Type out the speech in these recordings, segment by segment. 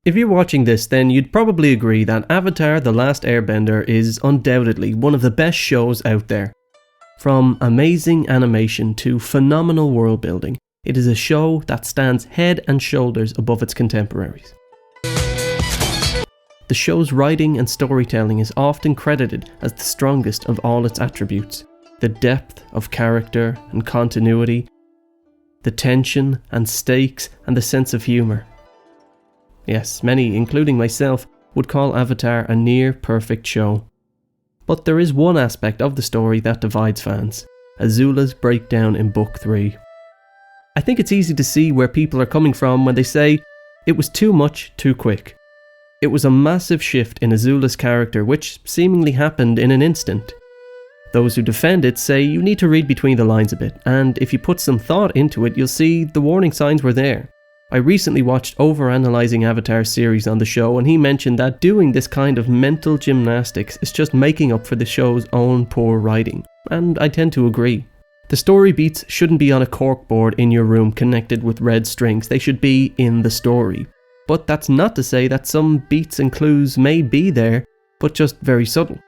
If you're watching this, then you'd probably agree that Avatar: The Last Airbender is undoubtedly one of the best shows out there. From amazing animation to phenomenal world building, it is a show that stands head and shoulders above its contemporaries. The show's writing and storytelling is often credited as the strongest of all its attributes. The depth of character and continuity, the tension and stakes, and the sense of humour. Yes, many, including myself, would call Avatar a near-perfect show. But there is one aspect of the story that divides fans: Azula's breakdown in Book 3. I think it's easy to see where people are coming from when they say, it was too much, too quick. It was a massive shift in Azula's character which seemingly happened in an instant. Those who defend it say you need to read between the lines a bit, and if you put some thought into it, you'll see the warning signs were there. I recently watched Overanalyzing Avatar's series on the show, and he mentioned that doing this kind of mental gymnastics is just making up for the show's own poor writing, and I tend to agree. The story beats shouldn't be on a corkboard in your room connected with red strings, they should be in the story. But that's not to say that some beats and clues may be there, but just very subtle.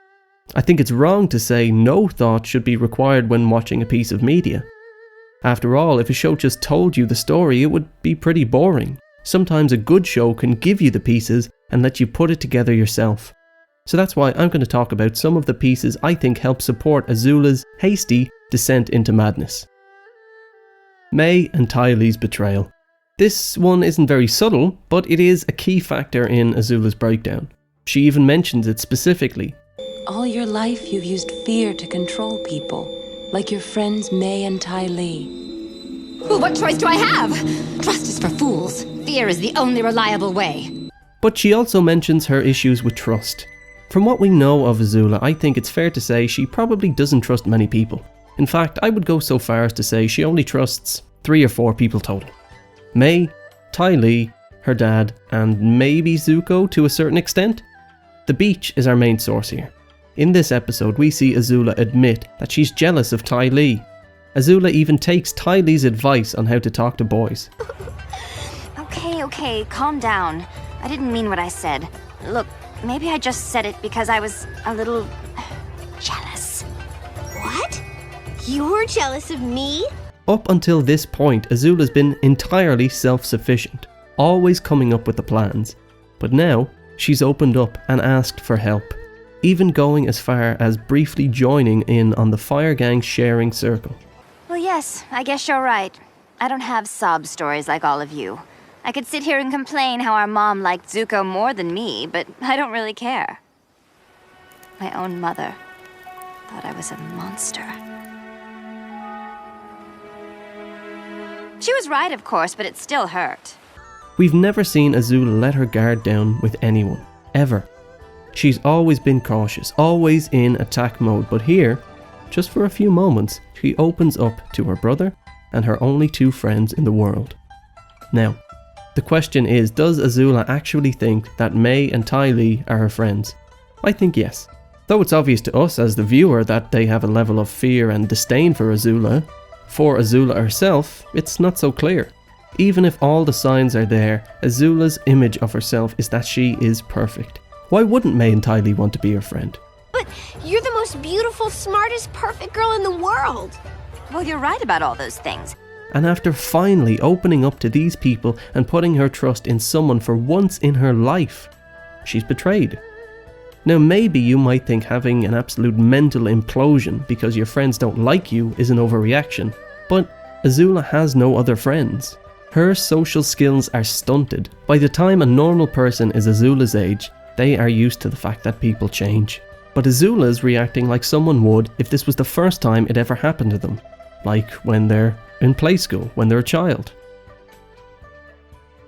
I think it's wrong to say no thought should be required when watching a piece of media. After all, if a show just told you the story, it would be pretty boring. Sometimes a good show can give you the pieces and let you put it together yourself. So that's why I'm going to talk about some of the pieces I think help support Azula's hasty descent into madness. Mai and Ty Lee's betrayal. This one isn't very subtle, but it is a key factor in Azula's breakdown. She even mentions it specifically. All your life you've used fear to control people. Like your friends Mai and Ty Lee. Well, what choice do I have? Trust is for fools. Fear is the only reliable way. But she also mentions her issues with trust. From what we know of Azula, I think it's fair to say she probably doesn't trust many people. In fact, I would go so far as to say she only trusts 3 or 4 people total. Mai, Ty Lee, her dad, and maybe Zuko to a certain extent. The beach is our main source here. In this episode, we see Azula admit that she's jealous of Ty Lee. Azula even takes Ty Lee's advice on how to talk to boys. Okay, calm down. I didn't mean what I said. Look, maybe I just said it because I was a little jealous. What? You're jealous of me? Up until this point, Azula's been entirely self-sufficient, always coming up with the plans. But now, she's opened up and asked for help, even going as far as briefly joining in on the Fire Gang's sharing circle. Well, yes, I guess you're right. I don't have sob stories like all of you. I could sit here and complain how our mom liked Zuko more than me, but I don't really care. My own mother thought I was a monster. She was right, of course, but it still hurt. We've never seen Azula let her guard down with anyone, ever. She's always been cautious, always in attack mode, but here, just for a few moments, she opens up to her brother and her only 2 friends in the world. Now, the question is, does Azula actually think that Mai and Ty Lee are her friends? I think yes. Though it's obvious to us as the viewer that they have a level of fear and disdain for Azula, for Azula herself, it's not so clear. Even if all the signs are there, Azula's image of herself is that she is perfect. Why wouldn't Mai and Ty Lee want to be her friend? But you're the most beautiful, smartest, perfect girl in the world. Well, you're right about all those things. And after finally opening up to these people and putting her trust in someone for once in her life, she's betrayed. Now maybe you might think having an absolute mental implosion because your friends don't like you is an overreaction, but Azula has no other friends. Her social skills are stunted. By the time a normal person is Azula's age, they are used to the fact that people change. But Azula's reacting like someone would if this was the first time it ever happened to them. Like when they're in play school, when they're a child.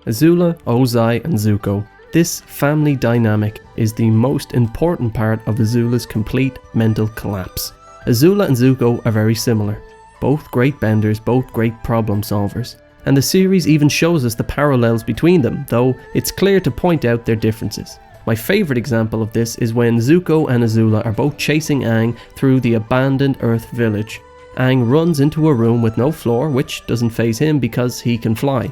Azula, Ozai and Zuko. This family dynamic is the most important part of Azula's complete mental collapse. Azula and Zuko are very similar. Both great benders, both great problem solvers. And the series even shows us the parallels between them, though it's clear to point out their differences. My favourite example of this is when Zuko and Azula are both chasing Aang through the abandoned Earth village. Aang runs into a room with no floor, which doesn't faze him because he can fly.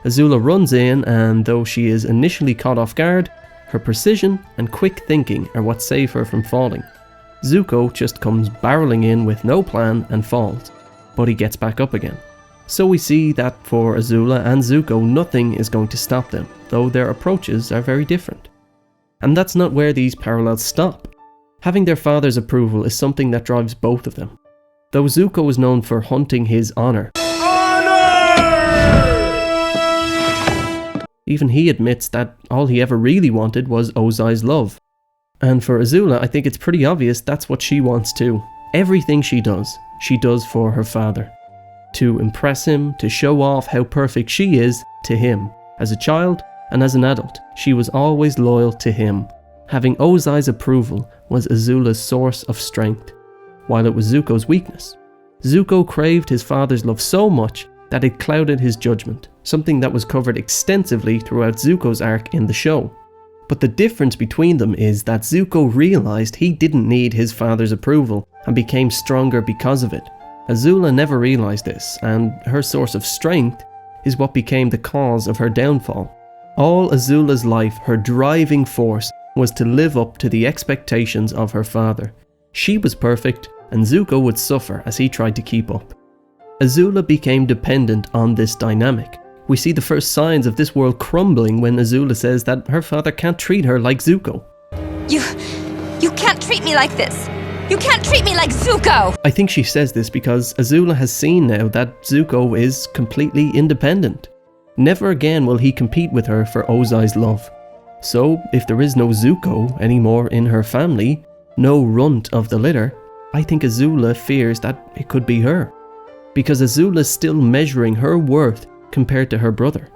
Azula runs in, and though she is initially caught off guard, her precision and quick thinking are what save her from falling. Zuko just comes barreling in with no plan and falls, but he gets back up again. So we see that for Azula and Zuko, nothing is going to stop them, though their approaches are very different. And that's not where these parallels stop. Having their father's approval is something that drives both of them. Though Zuko is known for hunting his honor, even he admits that all he ever really wanted was Ozai's love. And for Azula, I think it's pretty obvious that's what she wants too. Everything she does for her father. To impress him, to show off how perfect she is to him. As a child and as an adult, she was always loyal to him. Having Ozai's approval was Azula's source of strength, while it was Zuko's weakness. Zuko craved his father's love so much that it clouded his judgment, something that was covered extensively throughout Zuko's arc in the show. But the difference between them is that Zuko realized he didn't need his father's approval and became stronger because of it. Azula never realized this, and her source of strength is what became the cause of her downfall. All Azula's life, her driving force, was to live up to the expectations of her father. She was perfect, and Zuko would suffer as he tried to keep up. Azula became dependent on this dynamic. We see the first signs of this world crumbling when Azula says that her father can't treat her like Zuko. You can't treat me like this! You can't treat me like Zuko! I think she says this because Azula has seen now that Zuko is completely independent. Never again will he compete with her for Ozai's love. So, if there is no Zuko anymore in her family, no runt of the litter, I think Azula fears that it could be her. Because Azula is still measuring her worth compared to her brother.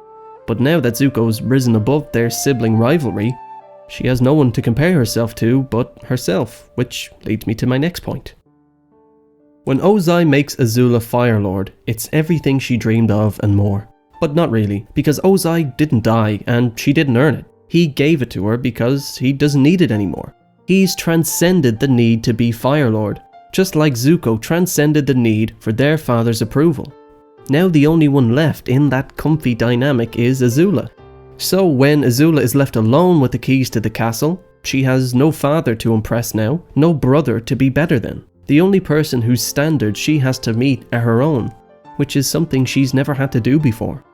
But now that Zuko's risen above their sibling rivalry, she has no one to compare herself to but herself, which leads me to my next point. When Ozai makes Azula Fire Lord, it's everything she dreamed of and more. But not really, because Ozai didn't die and she didn't earn it. He gave it to her because he doesn't need it anymore. He's transcended the need to be Fire Lord, just like Zuko transcended the need for their father's approval. Now the only one left in that comfy dynamic is Azula. So when Azula is left alone with the keys to the castle, she has no father to impress now, no brother to be better than. The only person whose standards she has to meet are her own, which is something she's never had to do before.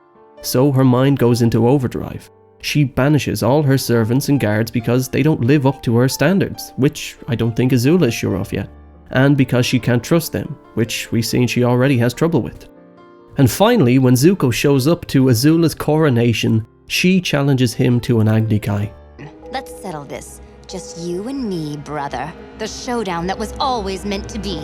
So her mind goes into overdrive. She banishes all her servants and guards because they don't live up to her standards, which I don't think Azula is sure of yet. And because she can't trust them, which we've seen she already has trouble with. And finally, when Zuko shows up to Azula's coronation, she challenges him to an Agni Kai. Let's settle this. Just you and me, brother. The showdown that was always meant to be.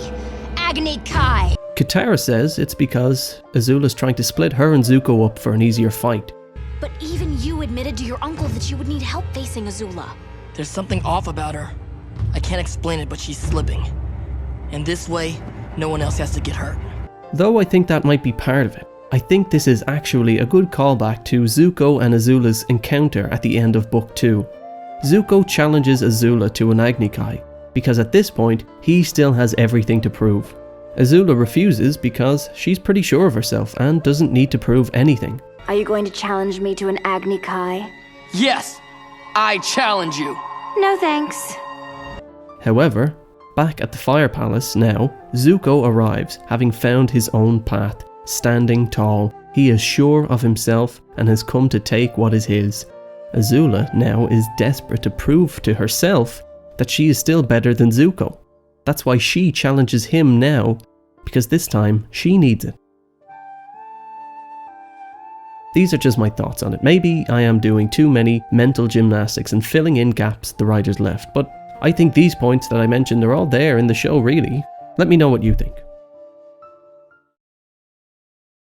Agni Kai! Katara says it's because Azula's trying to split her and Zuko up for an easier fight. But even you admitted to your uncle that you would need help facing Azula. There's something off about her. I can't explain it, but she's slipping. And this way, no one else has to get hurt. Though I think that might be part of it. I think this is actually a good callback to Zuko and Azula's encounter at the end of Book 2. Zuko challenges Azula to an Agni Kai, because at this point, he still has everything to prove. Azula refuses because she's pretty sure of herself and doesn't need to prove anything. Are you going to challenge me to an Agni Kai? Yes! I challenge you! No thanks. However, back at the Fire Palace now, Zuko arrives, having found his own path. Standing tall, he is sure of himself and has come to take what is his. Azula now is desperate to prove to herself that she is still better than Zuko. That's why she challenges him now, because this time she needs it. These are just my thoughts on it. Maybe I am doing too many mental gymnastics and filling in gaps the writers left, but I think these points that I mentioned are all there in the show really. Let me know what you think.